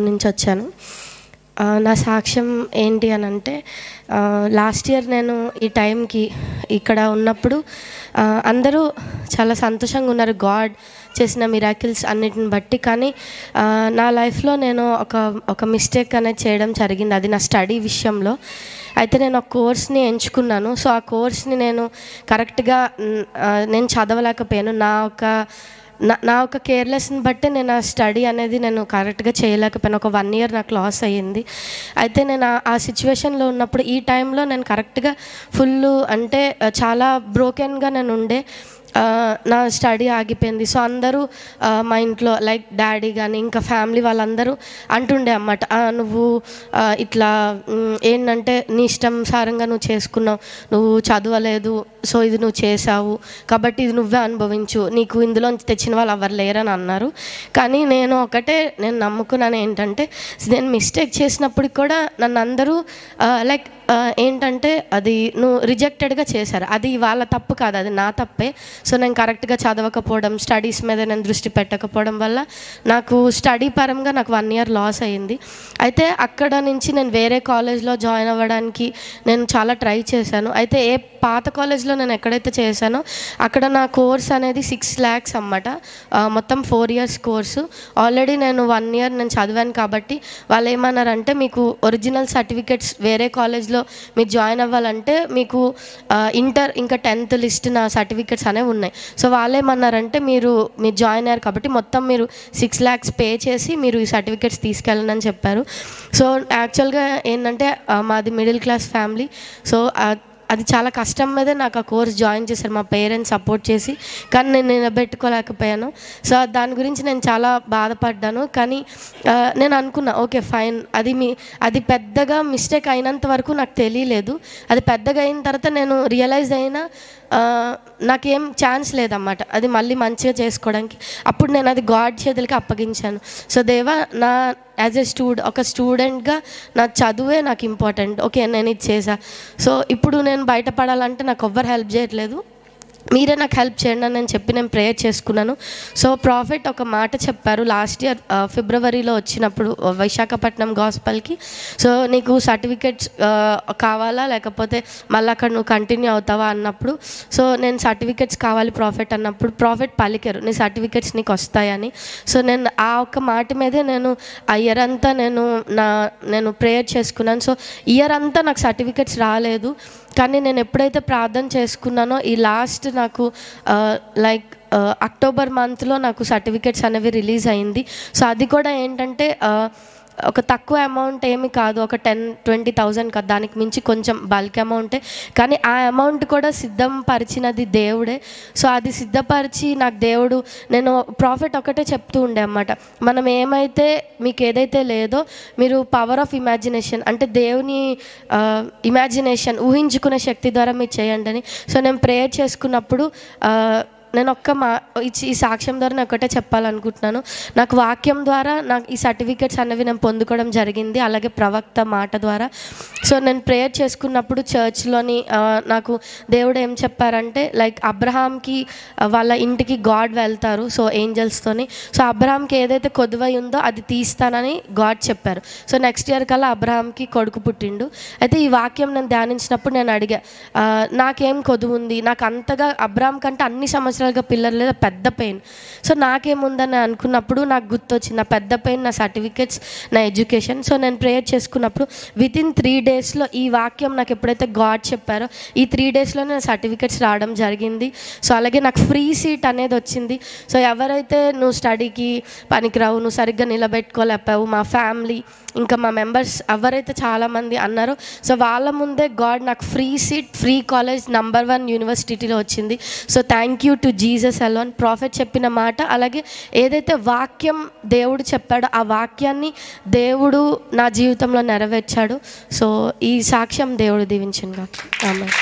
నుంచి వచ్చాను. నా సాక్ష్యం ఏంటి అని అంటే, లాస్ట్ ఇయర్ నేను ఈ టైంకి ఇక్కడ ఉన్నప్పుడు అందరూ చాలా సంతోషంగా ఉన్నారు గాడ్ చేసిన మిరాకిల్స్ అన్నిటిని బట్టి. కానీ నా లైఫ్లో నేను ఒక మిస్టేక్ అనేది చేయడం జరిగింది. అది నా స్టడీ విషయంలో. అయితే నేను ఒక కోర్స్ని ఎంచుకున్నాను. సో ఆ కోర్స్ని నేను కరెక్ట్గా నేను చదవలేకపోయాను. నా ఒక కేర్లెస్ని బట్టి నేను ఆ స్టడీ అనేది నేను కరెక్ట్గా చేయలేకపోయాను. ఒక 1 year నాకు లాస్ అయ్యింది. అయితే నేను ఆ సిచ్యువేషన్లో ఉన్నప్పుడు ఈ టైంలో నేను కరెక్ట్గా అంటే చాలా బ్రోకెన్గా నేను ఉండే. నా స్టడీ ఆగిపోయింది. సో అందరూ మా ఇంట్లో లైక్ డాడీ కానీ ఇంకా ఫ్యామిలీ వాళ్ళందరూ అంటుండే అన్నమాట, నువ్వు ఇట్లా ఏంటంటే నీ ఇష్టానుసారంగా నువ్వు చేసుకున్నావు, నువ్వు చదవలేదు, సో ఇది నువ్వు చేసావు కాబట్టి ఇది నువ్వే అనుభవించు, నీకు ఇందులో తెచ్చిన వాళ్ళు ఎవరు లేరని అన్నారు. కానీ నేను నమ్ముకున్నాను ఏంటంటే, నేను మిస్టేక్ చేసినప్పటికి కూడా నన్ను అందరూ లైక్ ఏంటంటే అది నువ్వు రిజెక్టెడ్గా చేశారు. అది వాళ్ళ తప్పు కాదు, అది నా తప్పే. సో నేను కరెక్ట్గా చదవకపోవడం, స్టడీస్ మీద నేను దృష్టి పెట్టకపోవడం వల్ల నాకు స్టడీ పరంగా నాకు 1 year లాస్ అయ్యింది. అయితే అక్కడ నుంచి నేను వేరే కాలేజ్లో జాయిన్ అవ్వడానికి నేను చాలా ట్రై చేశాను. అయితే పాత కాలేజ్లో నేను ఎక్కడైతే చేశానో అక్కడ నా కోర్స్ అనేది 6 lakhs అన్నమాట. మొత్తం 4 years కోర్సు. ఆల్రెడీ నేను 1 year నేను చదివాను కాబట్టి వాళ్ళు ఏమన్నారంటే, మీకు ఒరిజినల్ సర్టిఫికెట్స్ వేరే కాలేజ్లో మీరు జాయిన్ అవ్వాలంటే మీకు ఇంటర్ ఇంకా 10th లిస్ట్ నా సర్టిఫికెట్స్ అనేవి ఉన్నాయి. సో వాళ్ళు ఏమన్నారంటే, మీరు జాయిన్ అయ్యారు కాబట్టి మొత్తం మీరు 6 lakhs పే చేసి మీరు ఈ సర్టిఫికెట్స్ తీసుకెళ్ళండి అని చెప్పారు. సో యాక్చువల్గా ఏంటంటే మాది మిడిల్ క్లాస్ ఫ్యామిలీ. సో అది చాలా కష్టం మీదే నాకు ఆ కోర్స్ జాయిన్ చేశారు, మా పేరెంట్స్ సపోర్ట్ చేసి. కానీ నేను నిలబెట్టుకోలేకపోయాను. సో దాని గురించి నేను చాలా బాధపడ్డాను. కానీ నేను అనుకున్నా, ఓకే ఫైన్, అది పెద్దగా మిస్టేక్ అయినంత వరకు నాకు తెలియలేదు. అది పెద్దగా అయిన తర్వాత నేను రియలైజ్ అయినా నాకేం ఛాన్స్ లేదన్నమాట అది మళ్ళీ మంచిగా చేసుకోవడానికి. అప్పుడు నేను అది గాడ్ చేతులకి అప్పగించాను. సో దేవా, యాజ్ ఒక స్టూడెంట్గా నా చదువే నాకు ఇంపార్టెంట్. ఓకే, నేను ఇది చేశా. సో ఇప్పుడు నేను బయటపడాలంటే నాకు ఎవ్వరు హెల్ప్ చేయట్లేదు, మీరే నాకు హెల్ప్ చేయండి అని చెప్పి నేను ప్రేయర్ చేసుకున్నాను. సో ప్రాఫెట్ ఒక మాట చెప్పారు లాస్ట్ ఇయర్ ఫిబ్రవరిలో వచ్చినప్పుడు విశాఖపట్నం గాస్పల్కి. సో నీకు సర్టిఫికెట్స్ కావాలా లేకపోతే మళ్ళీ అక్కడ నువ్వు కంటిన్యూ అవుతావా అన్నప్పుడు, సో నేను సర్టిఫికెట్స్ కావాలి ప్రాఫెట్ అన్నప్పుడు ప్రాఫెట్ పలికారు, నీ సర్టిఫికెట్స్ నీకు వస్తాయని. సో నేను ఆ ఒక్క మాట మీదే నేను ఆ ఇయర్ అంతా నేను ప్రేయర్ చేసుకున్నాను. సో ఇయర్ అంతా నాకు సర్టిఫికెట్స్ రాలేదు. కానీ నేను ఎప్పుడైతే ప్రార్థన చేసుకున్నానో ఈ లాస్ట్ నాకు అక్టోబర్ మంత్లో నాకు సర్టిఫికెట్స్ అనేవి రిలీజ్ అయింది. సో అది కూడా ఏంటంటే ఒక తక్కువ అమౌంట్ ఏమి కాదు, ఒక 10,000-20,000 కాదు, దానికి మించి కొంచెం బల్క్ అమౌంటే. కానీ ఆ అమౌంట్ కూడా సిద్ధపరిచినది దేవుడే. సో అది సిద్ధపరిచి నాకు దేవుడు, నేను ప్రాఫిట్ ఒకటే చెప్తూ ఉండే అన్నమాట, మనం ఏమైతే మీకు ఏదైతే లేదో మీరు పవర్ ఆఫ్ ఇమాజినేషన్ అంటే దేవుని ఇమాజినేషన్ ఊహించుకునే శక్తి ద్వారా మీరు చేయండి అని. సో నేను ప్రేయర్ చేసుకున్నప్పుడు నేను ఈ సాక్ష్యం ద్వారా నేను ఒకటే చెప్పాలనుకుంటున్నాను. నాకు వాక్యం ద్వారా నాకు ఈ సర్టిఫికెట్స్ అనేవి నేను పొందుకోవడం జరిగింది, అలాగే ప్రవక్త మాట ద్వారా. సో నేను ప్రేయర్ చేసుకున్నప్పుడు చర్చ్లోని నాకు దేవుడు ఏం చెప్పారంటే, లైక్ అబ్రహాంకి వాళ్ళ ఇంటికి గాడ్ వెళ్తారు, సో ఏంజల్స్తోని. సో అబ్రహాంకి ఏదైతే కొదువై ఉందో అది తీస్తానని గాడ్ చెప్పారు. సో నెక్స్ట్ ఇయర్ కల్లా అబ్రహాంకి కొడుకు పుట్టిండు. అయితే ఈ వాక్యం నేను ధ్యానించినప్పుడు నేను అడిగా, నాకేం కొదువు ఉంది, నాకు అంతగా అబ్రహాం కంటే అన్ని సంవత్సరాలుగా పిల్లలు లేదా పెద్ద పెయిన్, సో నాకేముందని అనుకున్నప్పుడు నాకు గుర్తొచ్చింది నా పెద్ద పెయిన్, నా సర్టిఫికెట్స్, నా ఎడ్యుకేషన్. సో నేను ప్రేయర్ చేసుకున్నప్పుడు వితిన్ 3 daysలో ఈ వాక్యం నాకు ఎప్పుడైతే గాడ్ చెప్పారో ఈ 3 daysలో నా సర్టిఫికెట్స్ రావడం జరిగింది. సో అలాగే నాకు ఫ్రీ సీట్ అనేది వచ్చింది. సో ఎవరైతే నువ్వు స్టడీకి పనికిరావు, నువ్వు సరిగ్గా నిలబెట్టుకోలేపావు, మా ఫ్యామిలీ ఇంకా మా మెంబర్స్ ఎవరైతే చాలామంది అన్నారో, సో వాళ్ళ ముందే గాడ్ నాకు free seat, free college, number 1 యూనివర్సిటీలో వచ్చింది. So thank you to Jesus alone. Prophet చెప్పిన మాట, అలాగే ఏదైతే వాక్యం దేవుడు చెప్పాడో ఆ వాక్యాన్ని దేవుడు నా జీవితంలో నెరవేర్చాడు. సో ఈ సాక్ష్యం దేవుడు దీవించును గాక. ఆమేన్.